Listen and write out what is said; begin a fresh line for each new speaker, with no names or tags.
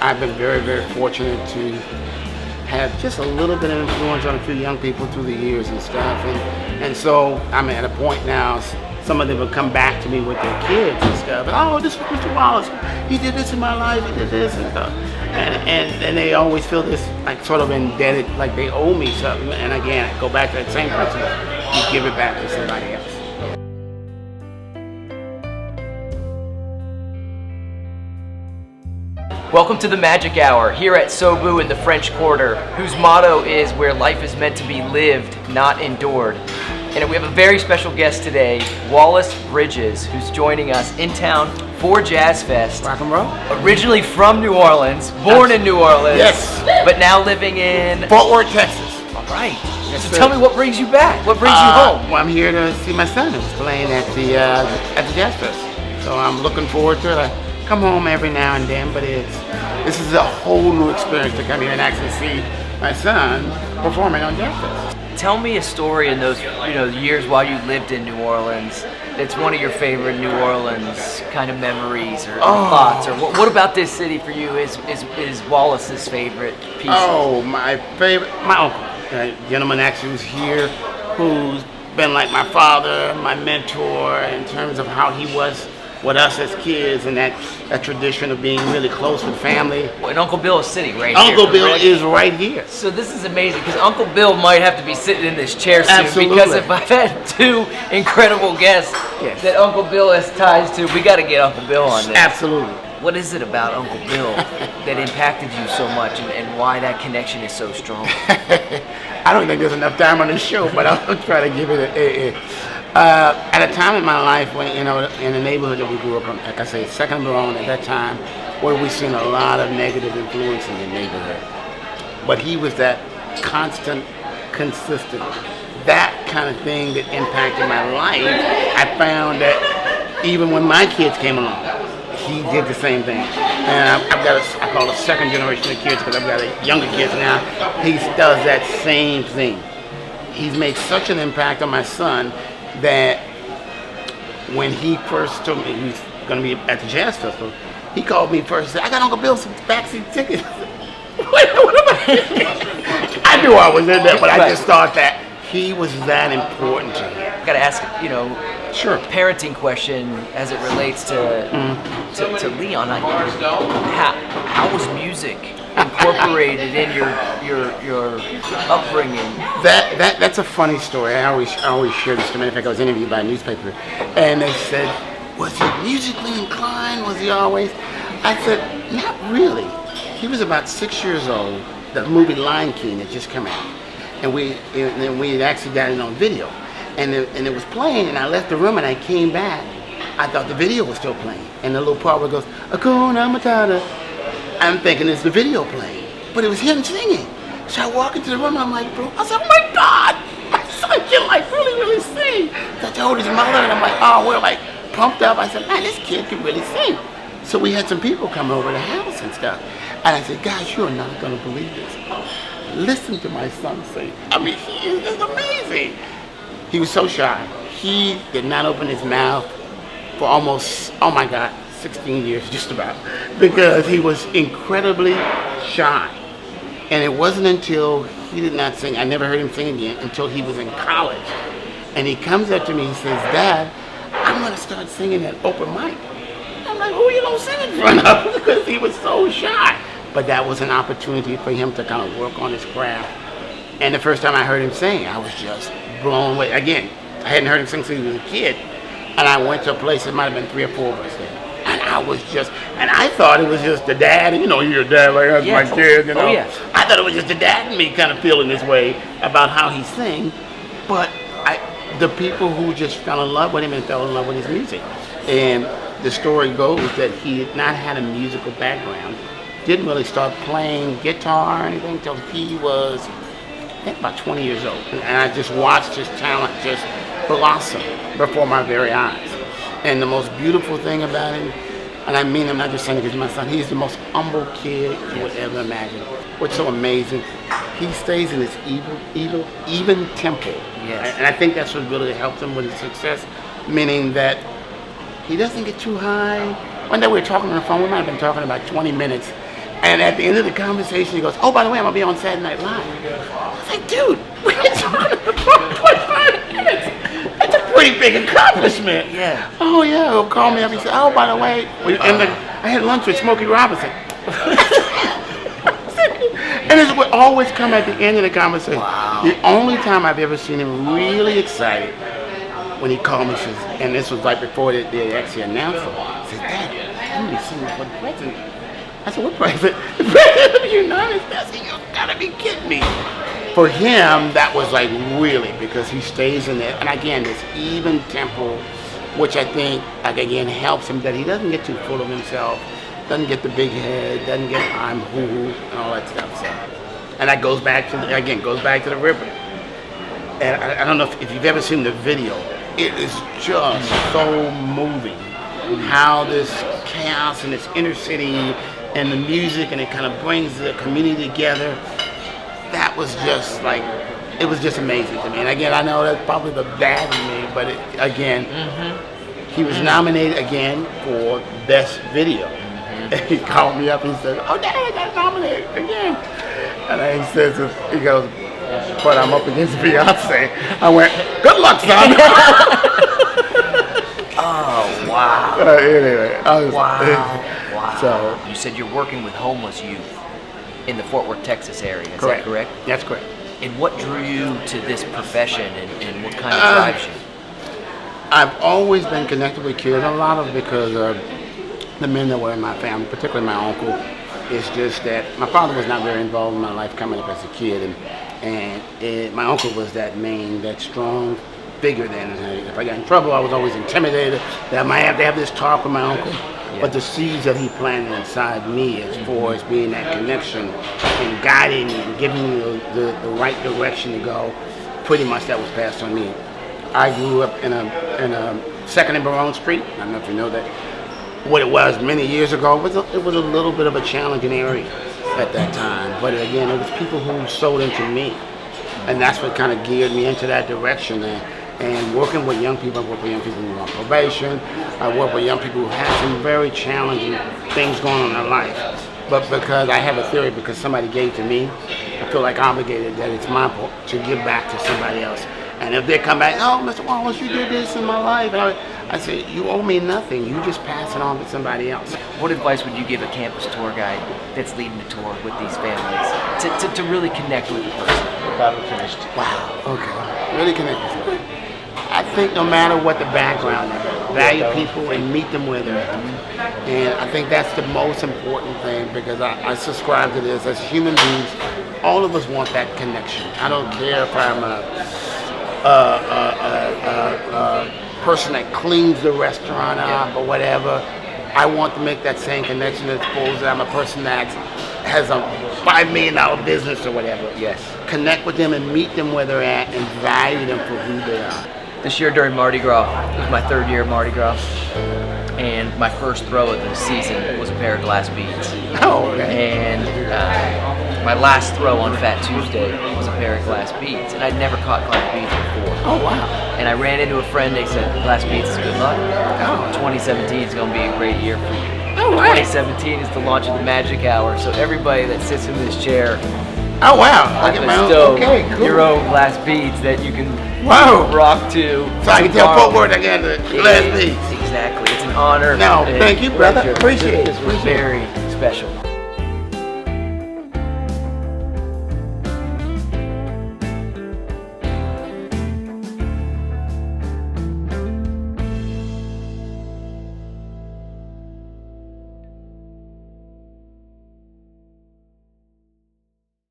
I've been very, very fortunate to have just a little bit of influence on a few young people through the years and stuff. And so I'm at a point now, some of them will come back to me with their kids and stuff. Oh, this was Mr. Wallace. He did this in my life, he did this and stuff. And they always feel this like sort of indebted, like they owe me something. And again, I go back to that same principle. You give it back to somebody else.
Welcome to the Magic Hour here at Sobu in the French Quarter, whose motto is where life is meant to be lived, not endured. And we have a very special guest today, Wallace Bridges, who's joining us in town for Jazz Fest.
Rock and roll.
Originally from New Orleans, born in New Orleans,
yes,
but now living in
Fort Worth, Texas.
All right.
Yes,
so
sir.
tell me what brings you back? What brings you home?
Well, I'm here to see my son who's playing at the Jazz Fest. So I'm looking forward to it. I come home every now and then, but this is a whole new experience to come here and actually see my son performing on Jazz Fest.
Tell me a story in those years while you lived in New Orleans that's one of your favorite New Orleans kind of memories or thoughts, or what about this city for you is Wallace's favorite piece?
Oh, my favorite, my uncle, a gentleman actually who's here, who's been like my father, my mentor in terms of how he was with us as kids, and that tradition of being really close with family.
And Uncle Bill is sitting right
here. Uncle Bill
correct?
is right here.
So this is amazing because Uncle Bill might have to be sitting in this chair soon.
Absolutely.
Because if I've had two incredible guests that Uncle Bill has ties to, we got to get Uncle Bill on this.
Absolutely.
What is it about Uncle Bill that impacted you so much, and why that connection is so strong?
I don't think there's enough time on this show, but I'll try to give it at a time in my life when, in the neighborhood that we grew up in, like I say, second Baron at that time, where we seen a lot of negative influence in the neighborhood. But he was that constant, consistent, that kind of thing that impacted my life. I found that even when my kids came along, he did the same thing. And I've got I call it second generation of kids because I've got younger kids now. He does that same thing. He's made such an impact on my son that when he first told me he was going to be at the Jazz Festival, he called me first and said, I got Uncle Bill some backseat tickets. What am I? I knew I was in there, but I just thought that he was that important to him.
I got to ask,
sure,
parenting question as it relates to Leon. How was music incorporated in your upbringing?
That's a funny story. I always share this. As a matter of fact, I was interviewed by a newspaper, and they said, "Was he musically inclined? Was he always?" I said, "Not really. He was about 6 years old. The movie Lion King had just come out, and we had actually got it on video, and it was playing. And I left the room, and I came back. I thought the video was still playing, and the little part where it goes, Hakuna Matata. I'm thinking it's the video playing, but it was him singing. So I walk into the room and I'm like, bro, I said, oh my God, my son can like really sing. So I told his mother and I'm like, oh, we're like pumped up. I said, man, this kid can really sing. So we had some people come over the house and stuff. And I said, guys, you're not gonna believe this. Listen to my son sing. I mean, he is just amazing. He was so shy. He did not open his mouth for almost, oh my God, 16 years, just about, because he was incredibly shy. And it wasn't until he did not sing, I never heard him sing again, until he was in college. And he comes up to me and says, Dad, I'm gonna start singing at open mic. I'm like, who are you gonna sing in front of? Because he was so shy. But that was an opportunity for him to kind of work on his craft. And the first time I heard him sing, I was just blown away. Again, I hadn't heard him sing since he was a kid. And I went to a place, it might have been 3 or 4 of us there. And I thought it was just the dad, and you're a dad, like that's my kid,
Oh, yeah.
I thought it was just the dad and me kind of feeling this way about how he sang. But the people who just fell in love with him and fell in love with his music. And the story goes that he had not had a musical background, didn't really start playing guitar or anything until he was, I think, about 20 years old. And I just watched his talent just blossom before my very eyes. And the most beautiful thing about him, and I mean I'm not just saying it because he's my son, he's the most humble kid you would ever imagine. What's so amazing, he stays in his even tempo.
Yes.
And I think that's what really helps him with his success, meaning that he doesn't get too high. One day we were talking on the phone, we might have been talking about 20 minutes, And at the end of the conversation, he goes, "Oh, by the way, I'm gonna be on Saturday Night Live." I was like, "Dude, we're talking about 45 minutes. That's a pretty big accomplishment."
Yeah.
Oh yeah, he'll call me up. He said, "Oh, by the way, I had lunch with Smokey Robinson." And it would always come at the end of the conversation.
Wow.
The only time I've ever seen him really excited when he called me, says, and this was right before they actually announced it. He said, "Dad, I'm gonna be singing for the president." I said, "What president?" "The president of the United States." I said, "You gotta be kidding me." For him, that was like really, because he stays in there, and again, this even tempo, which I think, like, again, helps him, that he doesn't get too full of himself, doesn't get the big head, doesn't get I'm hoo-hoo and all that stuff. So, and that goes back to the river. And I don't know if you've ever seen the video. It is just so moving how this chaos and this inner city and the music, and it kind of brings the community together. That was just like, it was just amazing to me. And again, I know that's probably the bad in me, but he was nominated again for Best Video. And he called me up and he said, "Oh, Dad, I got nominated again." And he goes, "But I'm up against Beyonce." I went, "Good luck, son."
Oh, wow.
Anyway,
Wow.
So
You said you're working with homeless youth in the Fort Worth, Texas area. Is
correct.
that correct?
That's correct.
And what drew you to this profession, and what kind of drives you?
I've always been connected with kids, a lot of it because of the men that were in my family, particularly my uncle. It's just that my father was not very involved in my life coming up as a kid, and my uncle was that strong figure then. And if I got in trouble, I was always intimidated that I might have to have this talk with my uncle.
Yeah.
But the seeds that he planted inside me, as far as being that connection and guiding me and giving me the right direction to go, pretty much that was passed on me. I grew up in a Second and Barone Street. I don't know if you know that. What it was many years ago, it was a little bit of a challenging area at that time. But again, it was people who sold into me. And that's what kind of geared me into that direction. And working with young people, I work with young people who are on probation. I work with young people who have some very challenging things going on in their life. But because I have a theory, because somebody gave to me, I feel like obligated that it's my part to give back to somebody else. And if they come back, "Oh, Mr. Wallace, you did this in my life," and I say, "You owe me nothing. You just pass it on to somebody else."
What advice would you give a campus tour guide that's leading a tour with these families to really connect with the person?
Wow. Okay. Really connect with them. I think no matter what the background is, value people and meet them where they're at. And I think that's the most important thing, because I subscribe to this. As human beings, all of us want that connection. I don't care if I'm a person that cleans the restaurant up or whatever. I want to make that same connection as opposed to I'm a person that has a $5 million business or whatever.
Yes.
Connect with them and meet them where they're at and value them for who they are.
This year during Mardi Gras, it was my third year of Mardi Gras, and my first throw of the season was a pair of glass beads.
Oh, okay.
And my last throw on Fat Tuesday was a pair of glass beads, and I'd never caught glass beads before.
Oh, wow.
And I ran into a friend, they said, "Glass beads is good luck.
Oh.
2017 is going to be a great year for you."
Oh, right.
2017 is the launch of the Magic Hour, so everybody that sits in this chair,
Oh, wow. I
I've
get my own.
bestowed
Okay, cool.
your own glass beads that you can
Wow.
rock to.
So I can tell Fort Worth I got the glass beads.
Exactly. It's an honor.
No,
and
thank you, brother.
pleasure.
Appreciate it.
This was very special.